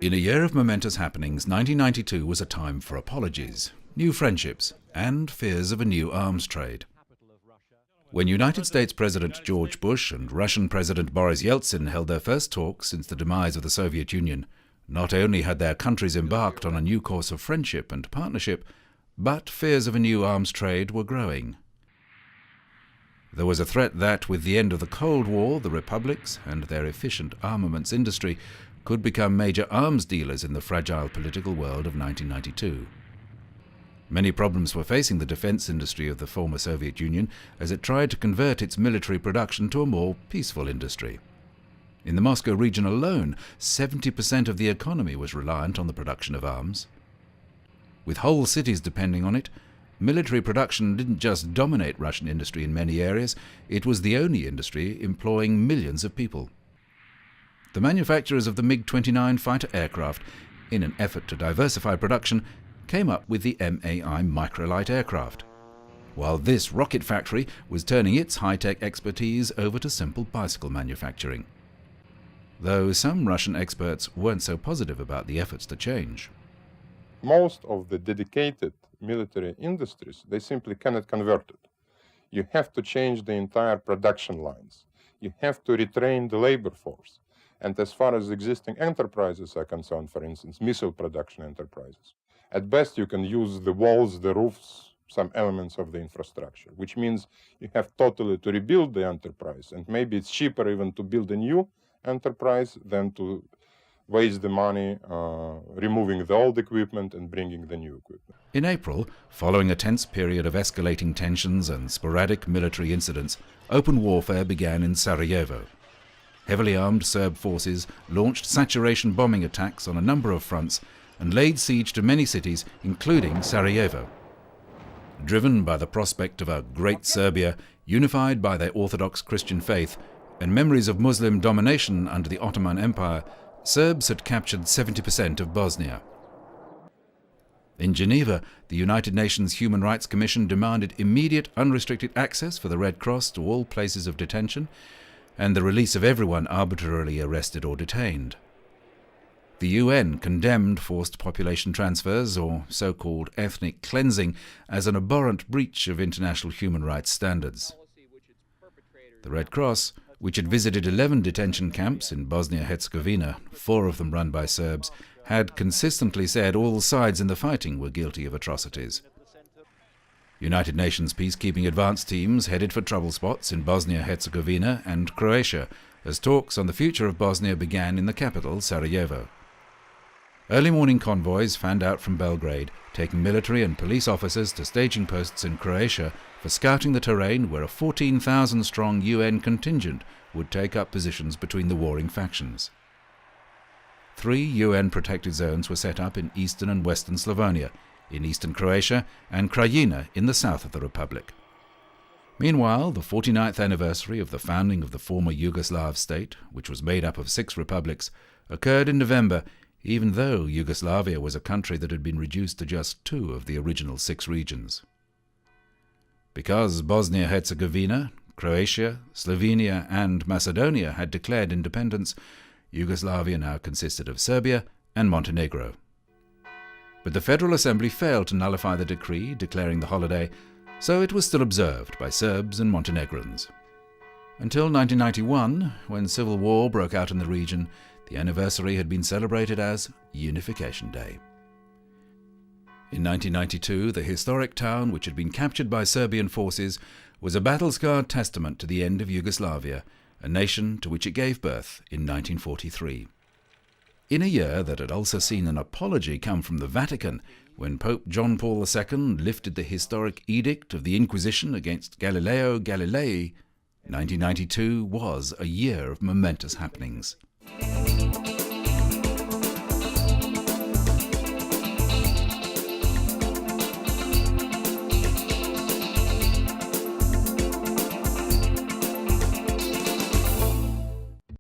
In a year of momentous happenings, 1992 was a time for apologies, new friendships, and fears of a new arms trade. When United States President George Bush and Russian President Boris Yeltsin held their first talks since the demise of the Soviet Union, not only had their countries embarked on a new course of friendship and partnership, but fears of a new arms trade were growing. There was a threat that, with the end of the Cold War, the republics and their efficient armaments industry could become major arms dealers in the fragile political world of 1992. Many problems were facing the defense industry of the former Soviet Union as it tried to convert its military production to a more peaceful industry. In the Moscow region alone, 70% of the economy was reliant on the production of arms. With whole cities depending on it, military production didn't just dominate Russian industry in many areas, it was the only industry employing millions of people. The manufacturers of the MiG-29 fighter aircraft, in an effort to diversify production, came up with the MAI microlight aircraft, while this rocket factory was turning its high-tech expertise over to simple bicycle manufacturing. Though some Russian experts weren't so positive about the efforts to change. Most of the dedicated military industries, they simply cannot convert it. You have to change the entire production lines. You have to retrain the labor force. And as far as existing enterprises are concerned, for instance, missile production enterprises, at best you can use the walls, the roofs, some elements of the infrastructure, which means you have totally to rebuild the enterprise. And maybe it's cheaper even to build a new enterprise than to waste the money removing the old equipment and bringing the new equipment. In April, following a tense period of escalating tensions and sporadic military incidents, open warfare began in Sarajevo. Heavily armed Serb forces launched saturation bombing attacks on a number of fronts and laid siege to many cities, including Sarajevo. Driven by the prospect of a Great Serbia, unified by their Orthodox Christian faith, and memories of Muslim domination under the Ottoman Empire, Serbs had captured 70% of Bosnia. In Geneva, the United Nations Human Rights Commission demanded immediate unrestricted access for the Red Cross to all places of detention and the release of everyone arbitrarily arrested or detained. The UN condemned forced population transfers, or so-called ethnic cleansing, as an abhorrent breach of international human rights standards. The Red Cross, which had visited 11 detention camps in Bosnia-Herzegovina, 4 of them run by Serbs, had consistently said all sides in the fighting were guilty of atrocities. United Nations peacekeeping advance teams headed for trouble spots in Bosnia-Herzegovina and Croatia as talks on the future of Bosnia began in the capital, Sarajevo. Early morning convoys fanned out from Belgrade, taking military and police officers to staging posts in Croatia for scouting the terrain where a 14,000-strong UN contingent would take up positions between the warring factions. 3 UN-protected zones were set up in eastern and western Slavonia, in eastern Croatia, and Krajina in the south of the republic. Meanwhile, the 49th anniversary of the founding of the former Yugoslav state, which was made up of 6 republics, occurred in November, even though Yugoslavia was a country that had been reduced to just 2 of the original 6 regions. Because Bosnia-Herzegovina, Croatia, Slovenia and Macedonia had declared independence, Yugoslavia now consisted of Serbia and Montenegro. But the Federal Assembly failed to nullify the decree declaring the holiday, so it was still observed by Serbs and Montenegrins. Until 1991, when civil war broke out in the region, the anniversary had been celebrated as Unification Day. In 1992, the historic town, which had been captured by Serbian forces, was a battle-scarred testament to the end of Yugoslavia, a nation to which it gave birth in 1943. In a year that had also seen an apology come from the Vatican when Pope John Paul II lifted the historic edict of the Inquisition against Galileo Galilei, 1992 was a year of momentous happenings.